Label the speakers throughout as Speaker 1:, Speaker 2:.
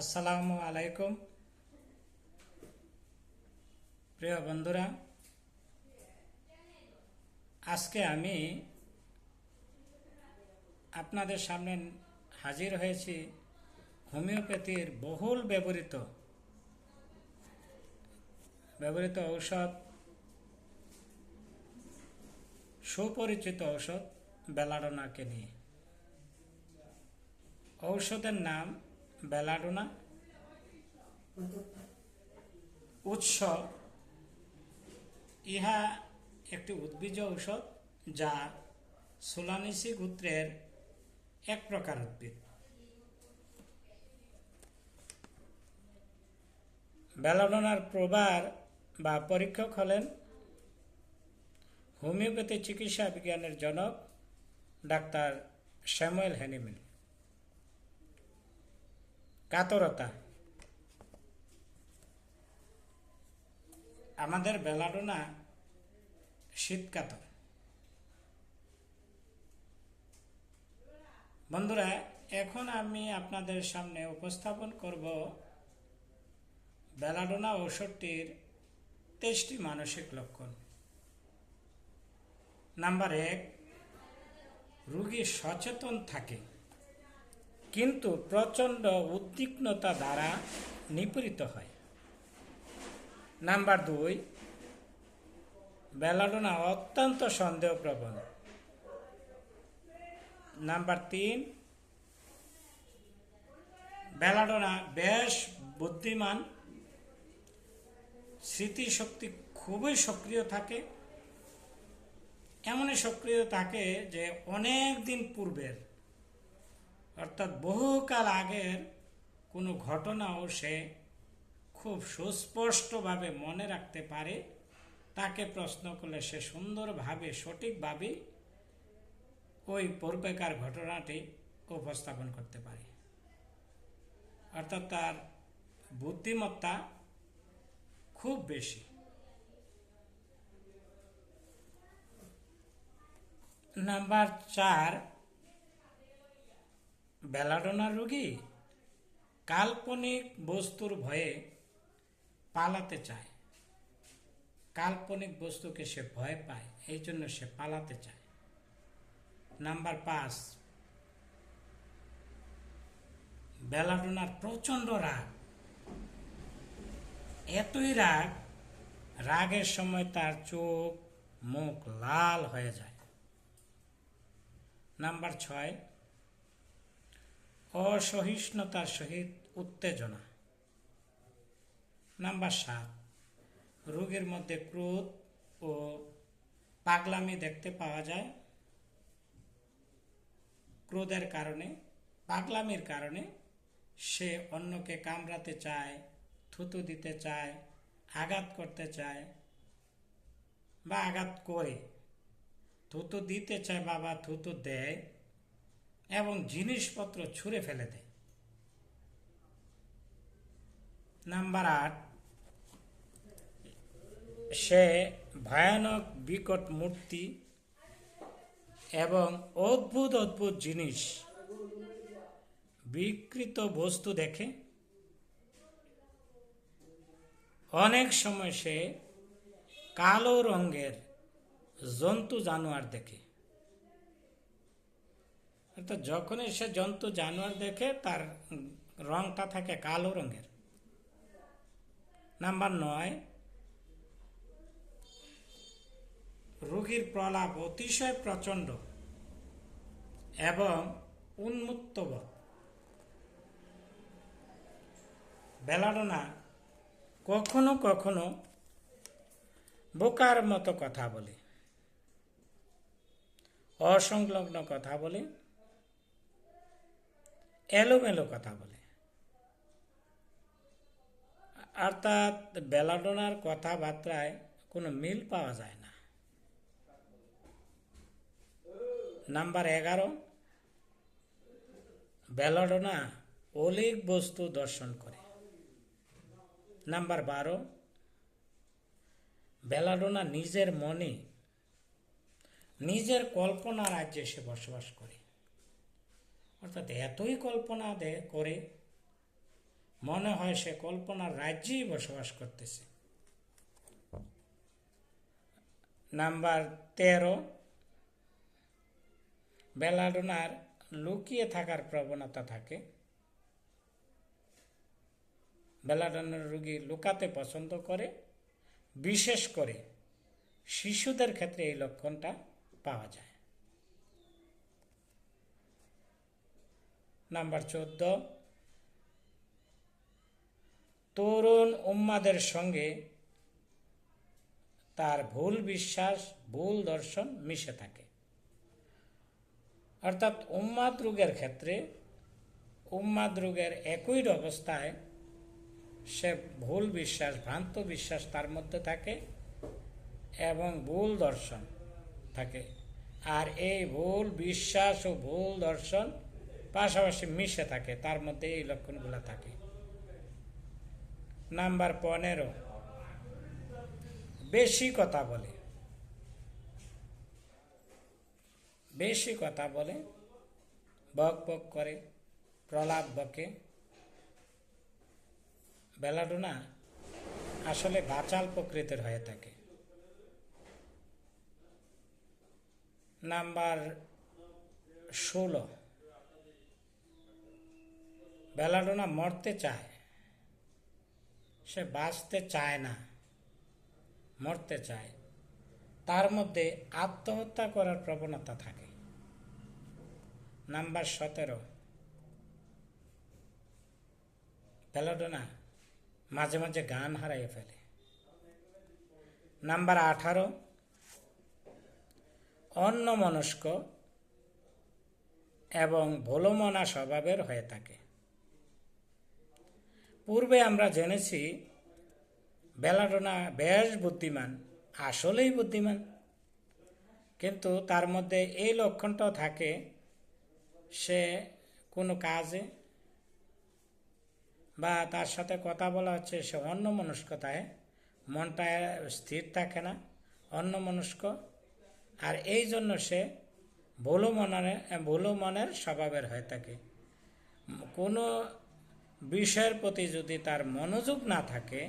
Speaker 1: আসসালামু আলাইকুম প্রিয় বন্ধুরা, আজকে আমি আপনাদের সামনে হাজির হয়েছি হোমিওপ্যাথির বহুল ব্যবহৃত ঔষধ, সুপরিচিত ঔষধ বেলাডোনাকে নিয়ে। ঔষধের নাম বেলাডোনা। উৎস: ইহা একটি উদ্ভিজ্জ ঔষধ যা সোলানেসি গোত্রের এক প্রকার উদ্ভিদ। বেলাডোনার প্রবার বা পরীক্ষক হলেন হোমিওপ্যাথি চিকিৎসা বিজ্ঞানের জনক ডাক্তার স্যামুয়েল হ্যানিম্যান। কাতরতা: আমাদের বেলাডোনা শীতকাতর। বন্ধুরা, এখন আমি আপনাদের সামনে উপস্থাপন করব বেলাডোনা ঔষধটির 23টি মানসিক লক্ষণ। নাম্বার 1, রোগী সচেতন থাকে কিন্তু প্রচণ্ড উদ্বিগ্নতা দ্বারা নিপীড়িত হয়। নাম্বার 2, বেলাডোনা অত্যন্ত সন্দেহপ্রবণ। নাম্বার 3, বেলাডোনা বেশ বুদ্ধিমান, স্মৃতিশক্তি খুবই সক্রিয় থাকে, এমনই সক্রিয় থাকে যে অনেক দিন পূর্বের অর্থাৎ বহুকাল আগের কোনো ঘটনাও সে খুব সুস্পষ্টভাবে মনে রাখতে পারে। তাকে প্রশ্ন করলে সে সুন্দরভাবে সঠিকভাবে ওই পূর্বেকার ঘটনাটি উপস্থাপন করতে পারে। অর্থাৎ তার বুদ্ধিমত্তা খুব বেশি। নাম্বার 4, বেলাডোনা রোগী কাল্পনিক বস্তুর ভয়ে পালাতে চায়। কাল্পনিক বস্তুকে সে ভয় পায়, এই জন্য সে পালাতে চায়। নাম্বার 5, বেলাডোনার প্রচণ্ড রাগ। এতই রাগের সময় তার চোখ মুখ লাল হয়ে যায়। নাম্বার 6, অসহিষ্ণুতার সহিত উত্তেজনা। নাম্বার 7, রোগীর মধ্যে ক্রোধ ও পাগলামি দেখতে পাওয়া যায়। ক্রোধের কারণে, পাগলামির কারণে সে অন্যকে কামড়াতে চায়, থুতু দিতে চায়, আঘাত করতে চায় বা আঘাত করে, থুতু দিতে চায় বাবা থুতু দেয় এবং জিনিসপত্র ছুঁড়ে ফেলে দেয়। নাম্বার 8, সে ভয়ানক বিকট মূর্তি এবং অদ্ভুত জিনিস, বিকৃত বস্তু দেখে। অনেক সময় সে কালো রঙের জন্তু জানোয়ার দেখে। অর্থাৎ যখনই সে জন্তু জানোয়ার দেখে তার রংটা থাকে কালো রঙের। নাম্বার 9, রোগীর প্রলাপ অতিশয় প্রচণ্ড এবং উন্মত্তবোধ। বেলাডোনা কখনো কখনো বোকার মতো কথা বলে, অসংলগ্ন কথা বলে, এলোমেলো কথা বলে। অর্থাৎ বেলাডোনার কথাবার্তায় কোনো মিল পাওয়া যায় না। নাম্বার 11, বেলাডোনা অলীক বস্তু দর্শন করে। নাম্বার 12, বেলাডোনা নিজের মনে, নিজের কল্পনা রাজ্যে সে বসবাস করে। অর্থাৎ এতই কল্পনা করে মনে হয় সে কল্পনার রাজ্যেই বসবাস করতেছে। নাম্বার 13, বেলাডোনার লুকিয়ে থাকার প্রবণতা থাকে। বেলাডোনার রোগী লুকাতে পছন্দ করে, বিশেষ করে শিশুদের ক্ষেত্রে এই লক্ষণটা পাওয়া যায়। নাম্বার 14, তরুণ উন্মাদের সঙ্গে তার ভুল বিশ্বাস, ভুল দর্শন মিশে থাকে। অর্থাৎ উন্মাদ রোগের ক্ষেত্রে উন্মাদ রোগের একই অবস্থায় সে ভুল বিশ্বাস, ভ্রান্ত বিশ্বাস তার মধ্যে থাকে এবং ভুল দর্শন থাকে। আর এই ভুল বিশ্বাস ও ভুল দর্শন পাশাপাশি মিশে থাকে, তার মধ্যে এই লক্ষণগুলো থাকে। নাম্বার 15, বেশি কথা বলে। বেশি কথা বলে, বক বক করে, প্রলাপ বকে। বেলাডোনা আসলে বাচাল প্রকৃতির হয়ে থাকে। নাম্বার 16, বেলাডোনা মরতে চায়, সে বাঁচতে চায় না, মরতে চায়। তার মধ্যে আত্মহত্যা করার প্রবণতা থাকে। নাম্বার 17, বেলাডোনা মাঝে মাঝে গান হারিয়ে ফেলে। নাম্বার 18, অন্যমনস্ক এবং ভোলমনা স্বভাবের হয়ে থাকে। পূর্বে আমরা জেনেছি বেলাডোনা বেশ বুদ্ধিমান, আসলেই বুদ্ধিমান, কিন্তু তার মধ্যে এই লক্ষণটাও থাকে, সে কোনো কাজে বা তার সাথে কথা বলা হচ্ছে, সে অন্যমনস্কতায়, মনটা স্থির থাকে না, অন্যমনস্ক। আর এই জন্য সে ভুলো মনের স্বভাবের হয়ে থাকে। কোনো বিষয়ের প্রতি যদি তার মনোযোগ না থাকে,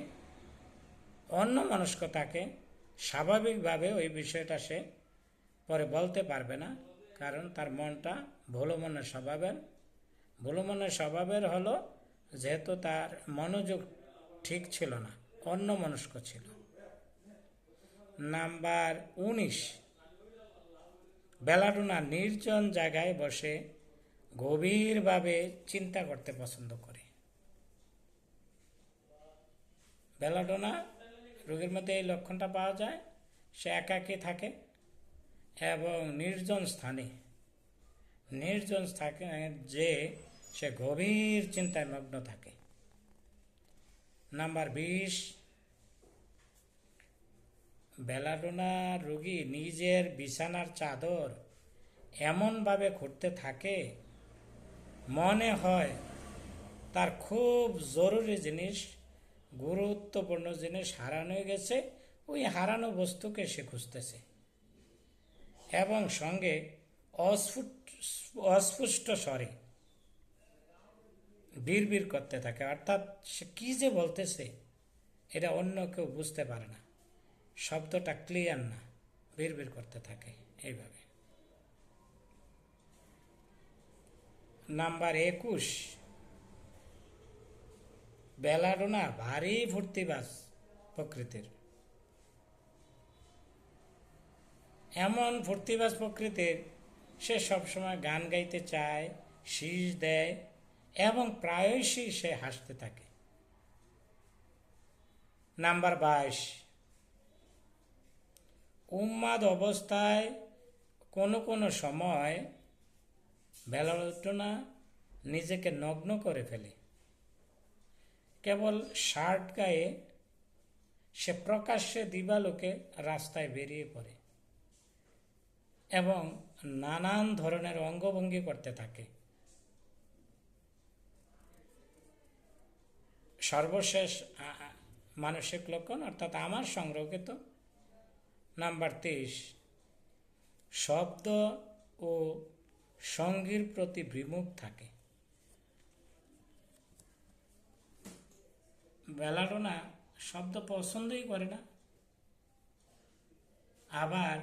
Speaker 1: অন্যমনস্ক থাকে, স্বাভাবিকভাবে ওই বিষয়টা সে পরে বলতে পারবে না, কারণ তার মনটা ভুলো মনের স্বভাবের হলো, যেহেতু তার মনোযোগ ঠিক ছিল না, অন্যমনস্ক ছিল। নাম্বার 19, বেলাডোনা নির্জন জায়গায় বসে গভীরভাবে চিন্তা করতে পছন্দ করে। বেলাডোনা রোগীর মধ্যে এই লক্ষণটা পাওয়া যায়, সে একাকী থাকে এবং নির্জন স্থানে যে সে গভীর চিন্তায় মগ্ন থাকে। নাম্বার 20, বেলাডোনা রোগী নিজের বিছানার চাদর এমনভাবে খুঁড়তে থাকে, মনে হয় তার খুব জরুরি জিনিস, গুরুত্বপূর্ণ জিনিস হারানো গেছে, ওই হারানো বস্তুকে সে খুঁজতেছে এবং সঙ্গে অস্ফুষ্ট স্বরে বিড়বিড় করতে থাকে। অর্থাৎ সে কি যে বলতেছে এটা অন্য কেউ বুঝতে পারে না, শব্দটা ক্লিয়ার না, বিড়বিড় করতে থাকে এইভাবে। নাম্বার 21, বেলাডোনা ভারী ফুর্তিবাজ প্রকৃতির। এমন ফুর্তিবাজ প্রকৃতির, সে সবসময় গান গাইতে চায়, শীষ দেয় এবং প্রায়শই সে হাসতে থাকে। নাম্বার 22, উন্মাদ অবস্থায় কোনো সময় বেলাডোনা নিজেকে নগ্ন করে ফেলে। কেবল শার্ট গায়ে সে প্রকাশ্যে দিবালোকে রাস্তায় বেরিয়ে পড়ে এবং নানান ধরনের অঙ্গভঙ্গি করতে থাকে। সর্বশেষ মানসিক লক্ষণ, অর্থাৎ আমার সংরক্ষিত, নাম্বার 23, শব্দ ও সঙ্গীর প্রতি বিমুখ থাকে। বেলাডোনা শব্দ পছন্দই করে না, আবার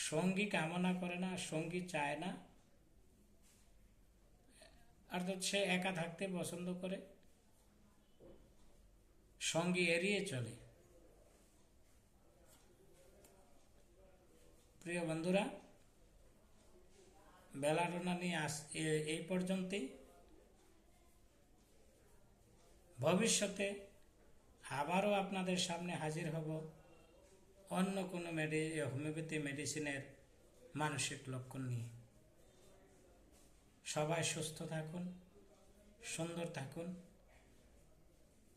Speaker 1: সঙ্গী কামনা করে না, সঙ্গী চায় না, অর্থাৎ সে একা থাকতে পছন্দ করে, সঙ্গী এড়িয়ে চলে। প্রিয় বন্ধুরা, বেলাডোনা নিয়ে এই পর্যন্তই। ভবিষ্যতে আবারও আপনাদের সামনে হাজির হব অন্য কোনো হোমিওপ্যাথি মেডিসিনের মানসিক লক্ষণ নিয়ে। সবাই সুস্থ থাকুন, সুন্দর থাকুন।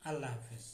Speaker 1: আল্লাহ হাফেজ।